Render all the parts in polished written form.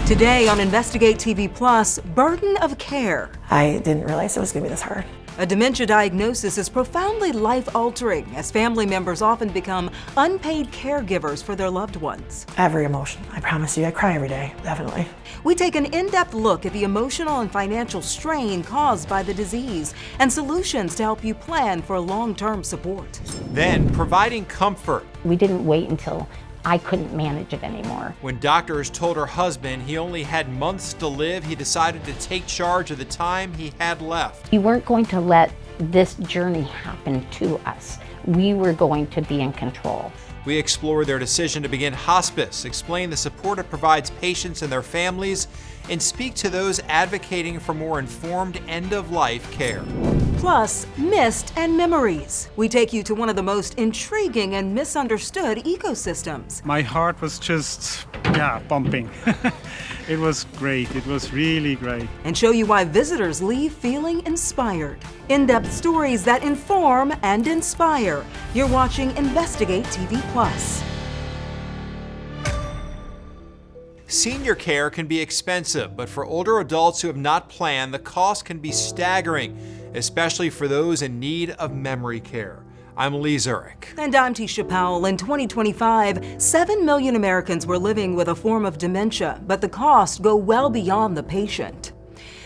Today on Investigate TV Plus, burden of care. I didn't realize it was going to be this hard. A dementia diagnosis is profoundly life-altering as family members often become unpaid caregivers for their loved ones. Every emotion. I promise you, I cry every day, definitely. We take an in-depth look at the emotional and financial strain caused by the disease and solutions to help you plan for long-term support. Then, providing comfort. We didn't wait until I couldn't manage it anymore. When doctors told her husband he only had months to live, he decided to take charge of the time he had left. We weren't going to let this journey happen to us. We were going to be in control. We explore their decision to begin hospice, explain the support it provides patients and their families, and speak to those advocating for more informed end-of-life care. Plus, missed and memories. We take you to one of the most intriguing and misunderstood ecosystems. My heart was just, pumping. It was great. It was really great. And show you why visitors leave feeling inspired. In-depth stories that inform and inspire. You're watching Investigate TV Plus. Senior care can be expensive, but for older adults who have not planned, the cost can be staggering, especially for those in need of memory care. I'm Lee Zurich. And I'm Tisha Powell. In 2025, 7 million Americans were living with a form of dementia, but the costs go well beyond the patient.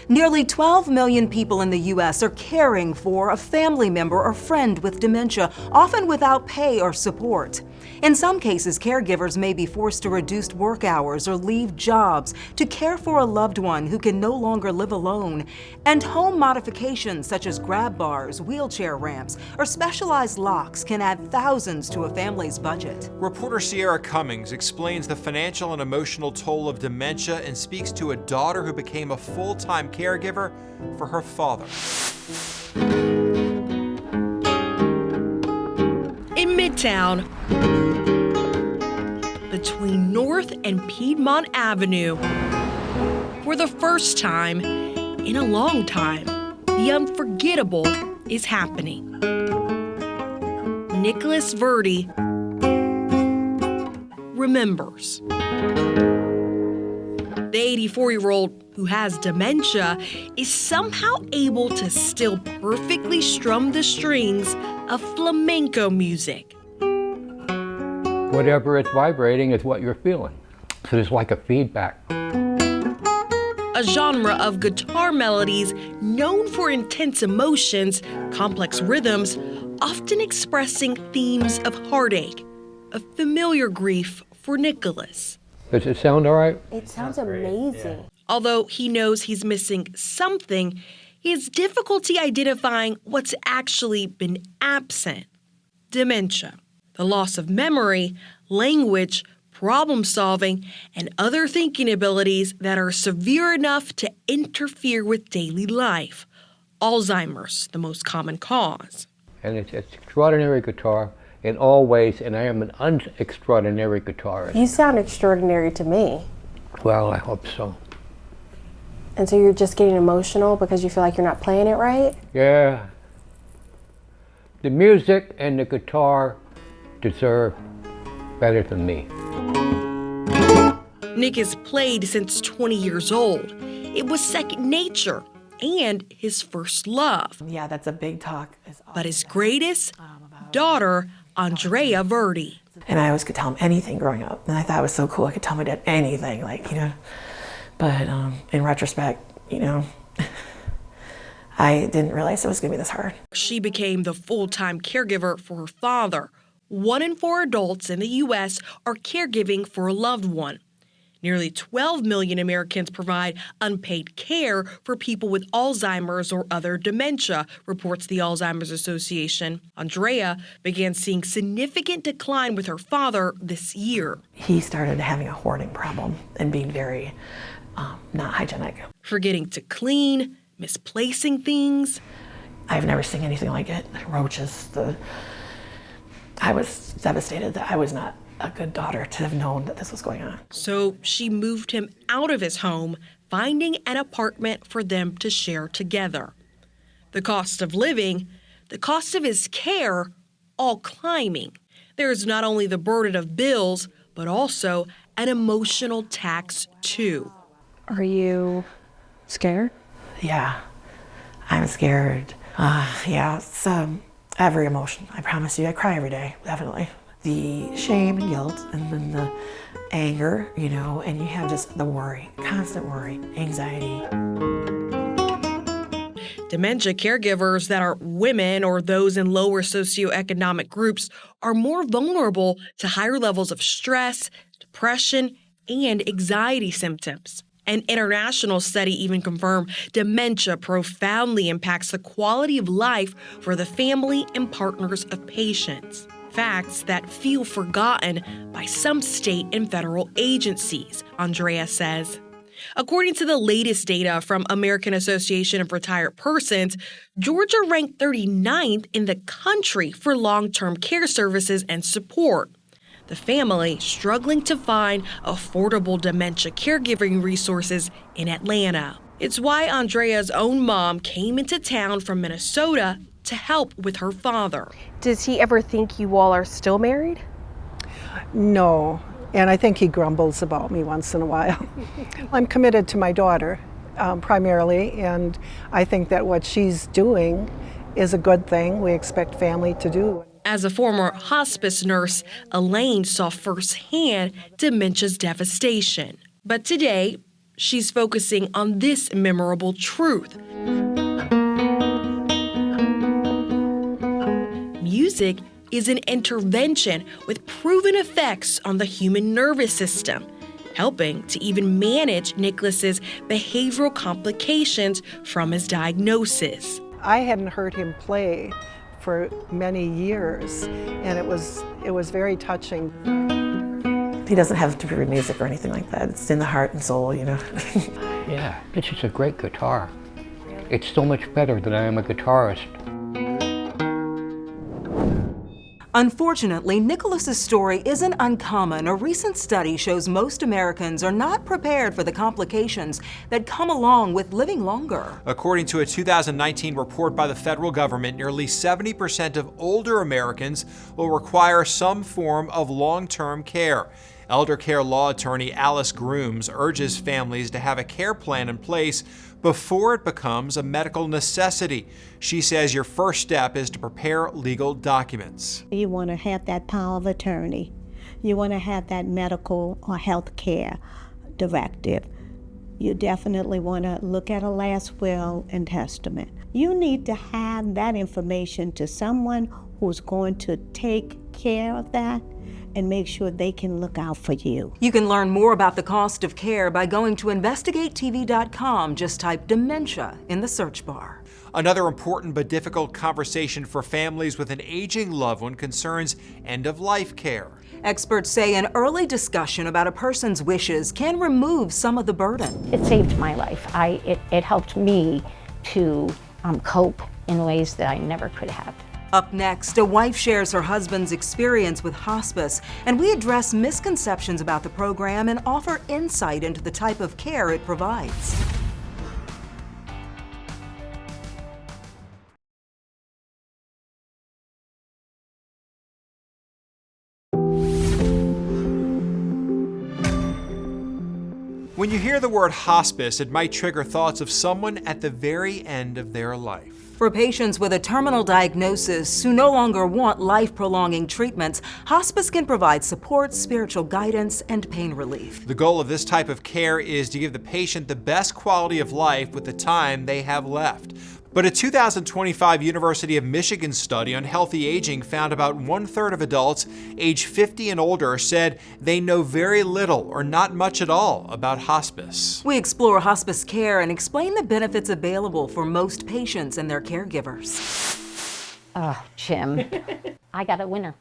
Nearly 12 million people in the U.S. are caring for a family member or friend with dementia, often without pay or support. In some cases, caregivers may be forced to reduce work hours or leave jobs to care for a loved one who can no longer live alone. And home modifications such as grab bars, wheelchair ramps, or specialized locks can add thousands to a family's budget. Reporter Sierra Cummings explains the financial and emotional toll of dementia and speaks to a daughter who became a full-time caregiver for her father. In Midtown, between North and Piedmont Avenue, for the first time in a long time, the unforgettable is happening. Nicholas Verdi remembers. The 84-year-old who has dementia is somehow able to still perfectly strum the strings of flamenco music. Whatever it's vibrating is what you're feeling. So there's like a feedback. A genre of guitar melodies known for intense emotions, complex rhythms, often expressing themes of heartache, a familiar grief for Nicholas. Does it sound all right? It sounds amazing. Although he knows he's missing something, he has difficulty identifying what's actually been absent. Dementia, the loss of memory, language, problem-solving, and other thinking abilities that are severe enough to interfere with daily life. Alzheimer's, the most common cause. And it's extraordinary guitar in all ways, and I am an extraordinary guitarist. You sound extraordinary to me. Well, I hope so. And so you're just getting emotional because you feel like you're not playing it right? Yeah. The music and the guitar deserve better than me. Nick has played since 20 years old. It was second nature and his first love. Yeah, that's a big talk. But his greatest, daughter, Andrea Verdi. And I always could tell him anything growing up. And I thought it was so cool. I could tell my dad anything, But in retrospect, I didn't realize it was going to be this hard. She became the full-time caregiver for her father. 1 in 4 adults in the U.S. are caregiving for a loved one. Nearly 12 million Americans provide unpaid care for people with Alzheimer's or other dementia, reports the Alzheimer's Association. Andrea began seeing significant decline with her father this year. He started having a hoarding problem and being very not hygienic. Forgetting to clean, misplacing things. I've never seen anything like it. Roaches. I was devastated that I was not a good daughter to have known that this was going on. So she moved him out of his home, finding an apartment for them to share together. The cost of living, the cost of his care, all climbing. There is not only the burden of bills, but also an emotional tax too. Are you scared? Yeah, I'm scared. Yeah, it's every emotion. I promise you, I cry every day, definitely. The shame and guilt, and then the anger, you know, and you have just the worry, constant worry, anxiety. Dementia caregivers that are women or those in lower socioeconomic groups are more vulnerable to higher levels of stress, depression, and anxiety symptoms. An international study even confirmed dementia profoundly impacts the quality of life for the family and partners of patients. Facts that feel forgotten by some state and federal agencies, Andrea says. According to the latest data from American Association of Retired Persons, Georgia ranked 39th in the country for long-term care services and support. The family struggling to find affordable dementia caregiving resources in Atlanta. It's why Andrea's own mom came into town from Minnesota to help with her father. Does he ever think you all are still married? No, and I think he grumbles about me once in a while. I'm committed to my daughter primarily, and I think that what she's doing is a good thing. We expect family to do. As a former hospice nurse, Elaine saw firsthand dementia's devastation. But today, she's focusing on this memorable truth. Music is an intervention with proven effects on the human nervous system, helping to even manage Nicholas's behavioral complications from his diagnosis. I hadn't heard him play for many years, and it was very touching. He doesn't have to read music or anything like that. It's in the heart and soul, you know. Yeah, this is a great guitar. It's so much better than I am a guitarist. Unfortunately, Nicholas's story isn't uncommon. A recent study shows most Americans are not prepared for the complications that come along with living longer. According to a 2019 report by the federal government, nearly 70% of older Americans will require some form of long-term care. Elder care law attorney Alice Grooms urges families to have a care plan in place before it becomes a medical necessity. She says your first step is to prepare legal documents. You want to have that power of attorney. You want to have that medical or health care directive. You definitely want to look at a last will and testament. You need to have that information to someone who's going to take care of that and make sure they can look out for you. You can learn more about the cost of care by going to InvestigateTV.com. Just type dementia in the search bar. Another important but difficult conversation for families with an aging loved one concerns end-of-life care. Experts say an early discussion about a person's wishes can remove some of the burden. It saved my life. It helped me to cope in ways that I never could have. Up next, a wife shares her husband's experience with hospice, and we address misconceptions about the program and offer insight into the type of care it provides. When you hear the word hospice, it might trigger thoughts of someone at the very end of their life. For patients with a terminal diagnosis who no longer want life-prolonging treatments, hospice can provide support, spiritual guidance, and pain relief. The goal of this type of care is to give the patient the best quality of life with the time they have left. But a 2025 University of Michigan study on healthy aging found about 1/3 of adults age 50 and older said they know very little or not much at all about hospice. We explore hospice care and explain the benefits available for most patients and their caregivers. Oh, Jim, I got a winner.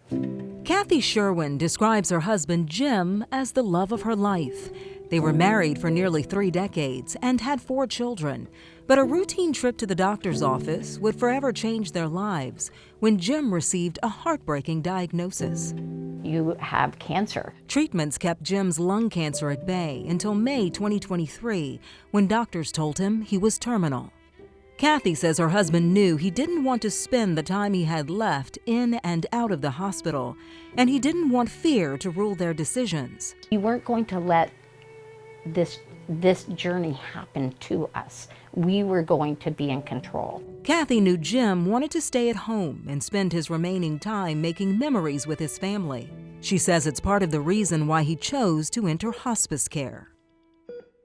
Kathy Sherwin describes her husband Jim as the love of her life. They were married for nearly 3 decades and had 4 children. But a routine trip to the doctor's office would forever change their lives when Jim received a heartbreaking diagnosis. You have cancer. Treatments kept Jim's lung cancer at bay until May 2023, when doctors told him he was terminal. Kathy says her husband knew he didn't want to spend the time he had left in and out of the hospital, and he didn't want fear to rule their decisions. You weren't going to let this this journey happened to us. We were going to be in control. Kathy knew Jim wanted to stay at home and spend his remaining time making memories with his family. She says it's part of the reason why he chose to enter hospice care.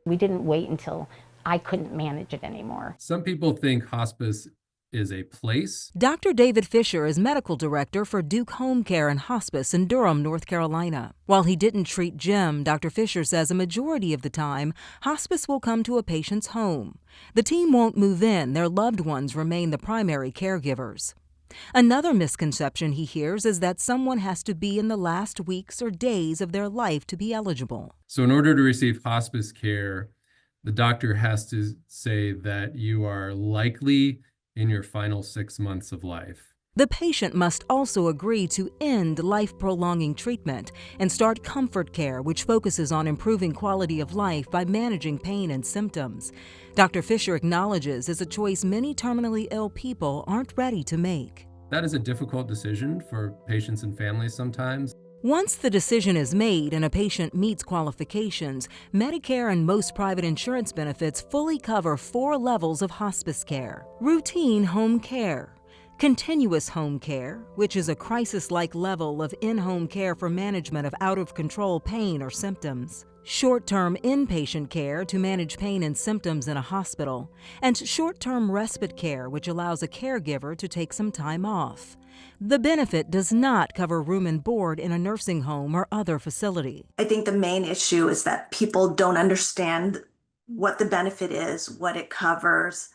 We didn't wait until I couldn't manage it anymore. Some people think hospice is a place. Dr. David Fisher is medical director for Duke Home Care and Hospice in Durham, North Carolina. While he didn't treat Jim, Dr. Fisher says a majority of the time, hospice will come to a patient's home. The team won't move in. Their loved ones remain the primary caregivers. Another misconception he hears is that someone has to be in the last weeks or days of their life to be eligible. So in order to receive hospice care, the doctor has to say that you are likely in your final 6 months of life. The patient must also agree to end life-prolonging treatment and start comfort care, which focuses on improving quality of life by managing pain and symptoms. Dr. Fisher acknowledges it's a choice many terminally ill people aren't ready to make. That is a difficult decision for patients and families sometimes. Once the decision is made and a patient meets qualifications, Medicare and most private insurance benefits fully cover 4 levels of hospice care. Routine home care, continuous home care, which is a crisis-like level of in-home care for management of out-of-control pain or symptoms. Short-term inpatient care to manage pain and symptoms in a hospital, and short-term respite care, which allows a caregiver to take some time off. The benefit does not cover room and board in a nursing home or other facility. I think the main issue is that people don't understand what the benefit is, what it covers,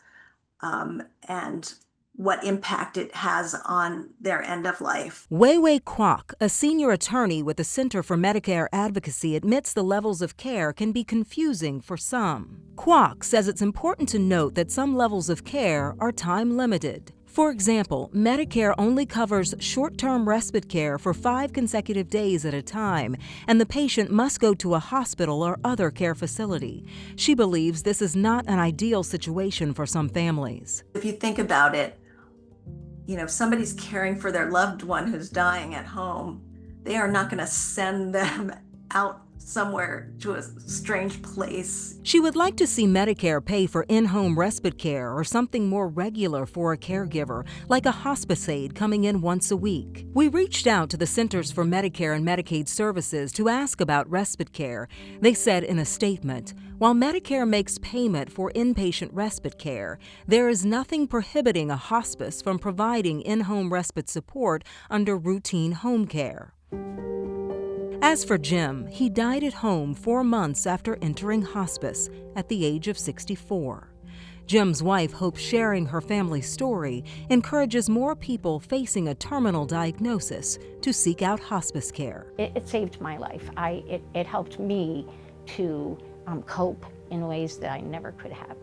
and what impact it has on their end of life. Wei Kwok, a senior attorney with the Center for Medicare Advocacy, admits the levels of care can be confusing for some. Kwok says it's important to note that some levels of care are time-limited. For example, Medicare only covers short-term respite care for 5 consecutive days at a time, and the patient must go to a hospital or other care facility. She believes this is not an ideal situation for some families. If you think about it, if somebody's caring for their loved one who's dying at home, they are not going to send them out somewhere to a strange place. She would like to see Medicare pay for in-home respite care or something more regular for a caregiver, like a hospice aide coming in once a week. We reached out to the Centers for Medicare and Medicaid Services to ask about respite care. They said in a statement, while Medicare makes payment for inpatient respite care, there is nothing prohibiting a hospice from providing in-home respite support under routine home care. As for Jim, he died at home 4 months after entering hospice at the age of 64. Jim's wife hopes sharing her family's story encourages more people facing a terminal diagnosis to seek out hospice care. It saved my life. It helped me to cope in ways that I never could have.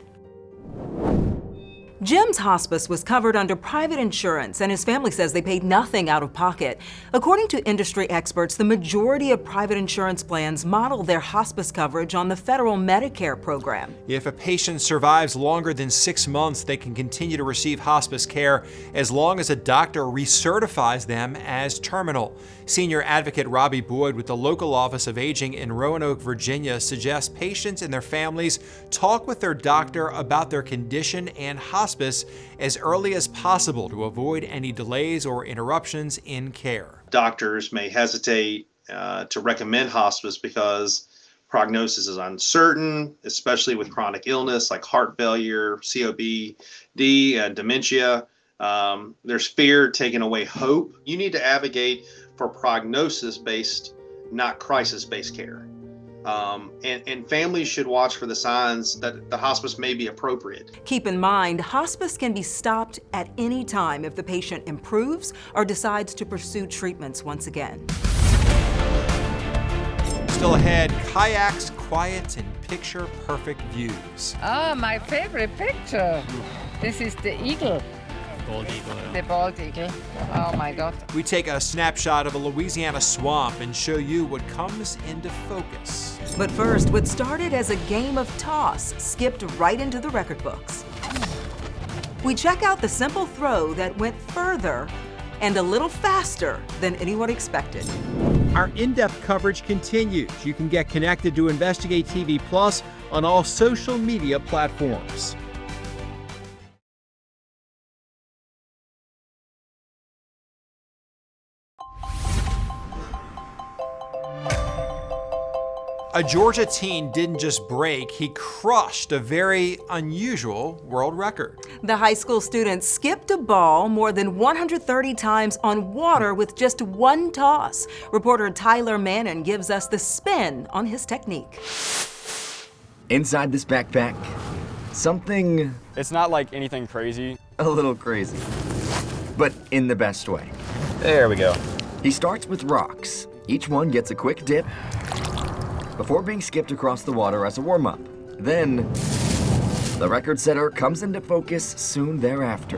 Jim's hospice was covered under private insurance, and his family says they paid nothing out of pocket. According to industry experts, the majority of private insurance plans model their hospice coverage on the federal Medicare program. If a patient survives longer than 6 months, they can continue to receive hospice care as long as a doctor recertifies them as terminal. Senior advocate Robbie Boyd with the local Office of Aging in Roanoke, Virginia, suggests patients and their families talk with their doctor about their condition and hospice as early as possible to avoid any delays or interruptions in care. Doctors may hesitate to recommend hospice because prognosis is uncertain, especially with chronic illness like heart failure, COPD, dementia. There's fear taking away hope. You need to advocate for prognosis-based, not crisis-based care. And families should watch for the signs that the hospice may be appropriate. Keep in mind, hospice can be stopped at any time if the patient improves or decides to pursue treatments once again. Still ahead, kayaks, quiet, and picture-perfect views. Ah, my favorite picture. This is the eagle. Bald eagle. The bald eagle. Oh my God. We take a snapshot of a Louisiana swamp and show you what comes into focus. But first, what started as a game of toss skipped right into the record books. We check out the simple throw that went further and a little faster than anyone expected. Our in-depth coverage continues. You can get connected to Investigate TV Plus on all social media platforms. A Georgia teen didn't just break, he crushed a very unusual world record. The high school student skipped a ball more than 130 times on water with just one toss. Reporter Tyler Mannon gives us the spin on his technique. Inside this backpack, something... It's not like anything crazy. A little crazy, but in the best way. There we go. He starts with rocks. Each one gets a quick dip before being skipped across the water as a warm-up. Then, the record setter comes into focus soon thereafter.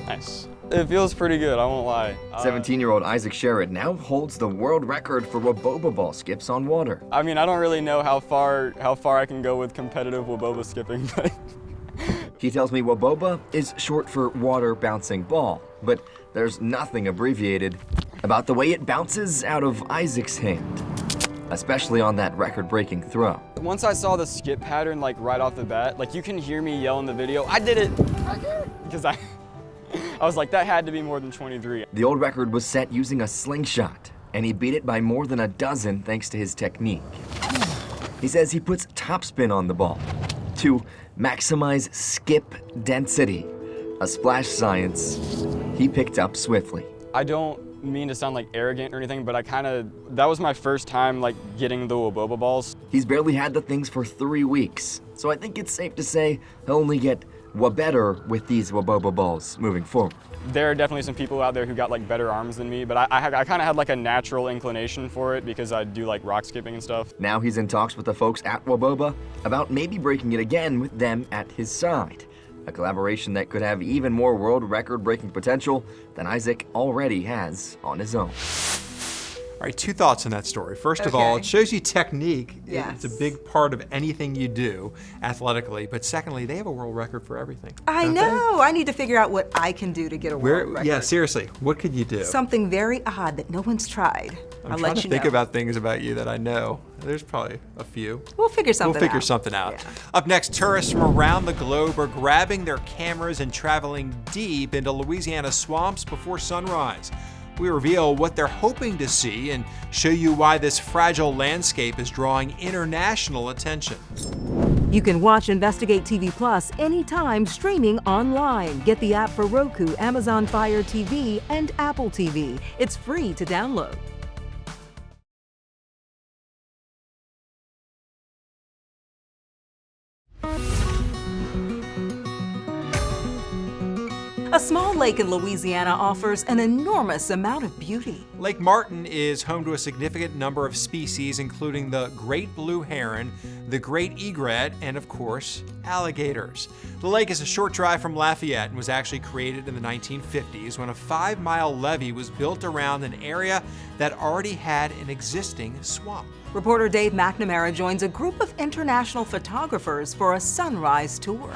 Nice. It feels pretty good, I won't lie. 17-year-old Isaac Sherrod now holds the world record for Waboba ball skips on water. I mean, I don't really know how far I can go with competitive Waboba skipping, but... He tells me Waboba is short for water bouncing ball, but there's nothing abbreviated about the way it bounces out of Isaac's hand, especially on that record-breaking throw. Once I saw the skip pattern like right off the bat, like you can hear me yell in the video, I did it! Because I was like, that had to be more than 23. The old record was set using a slingshot, and he beat it by more than a dozen thanks to his technique. He says he puts topspin on the ball to maximize skip density, a splash science he picked up swiftly. I don't mean to sound like arrogant or anything, but that was my first time like getting the Waboba balls. He's barely had the things for 3 weeks, so I think it's safe to say he'll only get better with these Waboba balls moving forward. There are definitely some people out there who got like better arms than me, but I kind of had like a natural inclination for it because I do like rock skipping and stuff. Now he's in talks with the folks at Waboba about maybe breaking it again with them at his side. A collaboration that could have even more world record-breaking potential than Isaac already has on his own. All right, 2 thoughts on that story. First of all, it shows you technique. It's a big part of anything you do athletically. But secondly, they have a world record for everything. I know. I need to figure out what I can do to get a world record. Yeah, seriously, what could you do? Something very odd that no one's tried. I'm trying to think about things about you that I know. There's probably a few. We'll figure something out. Yeah. Up next, tourists from around the globe are grabbing their cameras and traveling deep into Louisiana swamps before sunrise. We reveal what they're hoping to see and show you why this fragile landscape is drawing international attention. You can watch Investigate TV Plus anytime streaming online. Get the app for Roku, Amazon Fire TV, and Apple TV. It's free to download. A small lake in Louisiana offers an enormous amount of beauty. Lake Martin is home to a significant number of species, including the great blue heron, the great egret, and of course, alligators. The lake is a short drive from Lafayette and was actually created in the 1950s when a 5-mile levee was built around an area that already had an existing swamp. Reporter Dave McNamara joins a group of international photographers for a sunrise tour.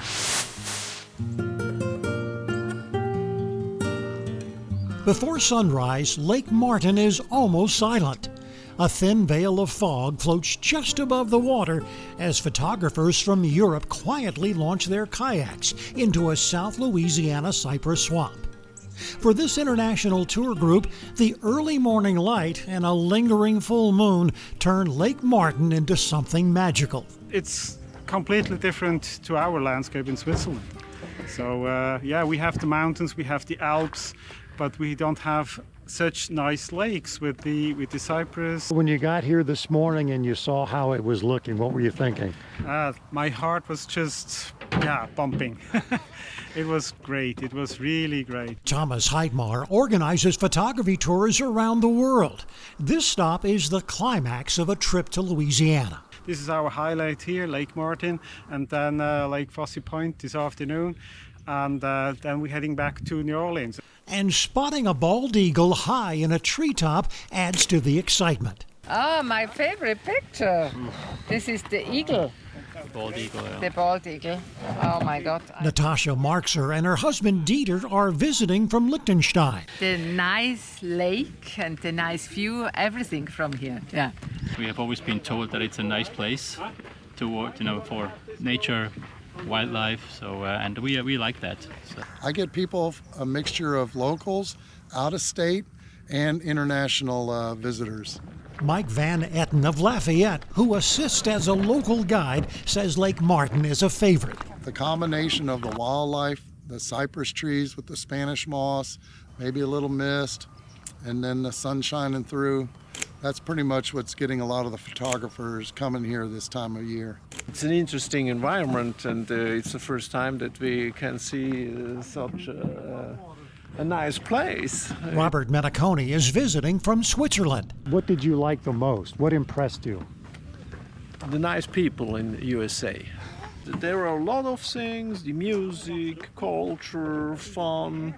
Before sunrise, Lake Martin is almost silent. A thin veil of fog floats just above the water as photographers from Europe quietly launch their kayaks into a South Louisiana cypress swamp. For this international tour group, the early morning light and a lingering full moon turn Lake Martin into something magical. It's completely different to our landscape in Switzerland. So yeah, we have the mountains, we have the Alps, but we don't have such nice lakes with the cypress. When you got here this morning and you saw how it was looking, what were you thinking? My heart was just, pumping. It was great. It was really great. Thomas Heidmar organizes photography tours around the world. This stop is the climax of a trip to Louisiana. This is our highlight here, Lake Martin, and then Lake Fossey Point this afternoon, and then we're heading back to New Orleans. And spotting a bald eagle high in a treetop adds to the excitement. My favorite picture. This is the eagle. Bald eagle, yeah. The bald eagle. Oh my God. Natasha Marxer and her husband Dieter are visiting from Liechtenstein. The nice lake and the nice view, everything from here. Yeah. We have always been told that it's a nice place, toward, for nature, wildlife. So and we like that. So. I get people, a mixture of locals, out of state, and international visitors. Mike Van Etten of Lafayette, who assists as a local guide, says Lake Martin is a favorite. The combination of the wildlife, the cypress trees with the Spanish moss, maybe a little mist, and then the sun shining through, that's pretty much what's getting a lot of the photographers coming here this time of year. It's an interesting environment, and it's the first time that we can see such a nice place. Robert Menaconi is visiting from Switzerland. What did you like the most? What impressed you? The nice people in the USA. There are a lot of things, the music, culture, fun,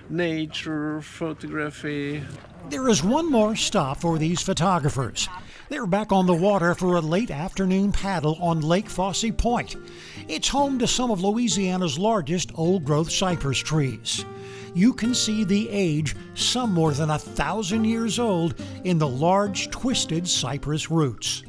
nature, photography. There is one more stop for these photographers. They're back on the water for a late afternoon paddle on Lake Fosse Point. It's home to some of Louisiana's largest old-growth cypress trees. You can see the age, some more than 1,000 years old, in the large, twisted cypress roots.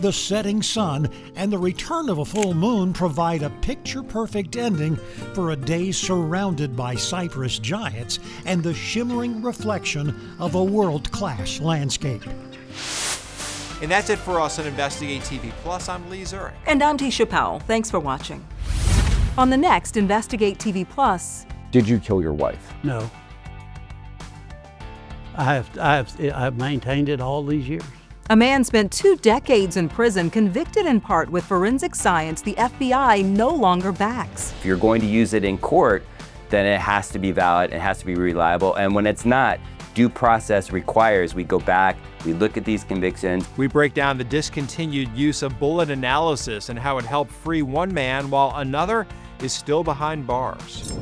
The setting sun and the return of a full moon provide a picture-perfect ending for a day surrounded by cypress giants and the shimmering reflection of a world-class landscape. And that's it for us on Investigate TV Plus. I'm Lee Zurich. And I'm Tisha Powell. Thanks for watching. On the next Investigate TV Plus. Did you kill your wife? No. I've maintained it all these years. A man spent 2 decades in prison, convicted in part with forensic science the FBI no longer backs. If you're going to use it in court, then it has to be valid, it has to be reliable, and when it's not, due process requires we go back, we look at these convictions. We break down the discontinued use of bullet analysis and how it helped free one man while another is still behind bars.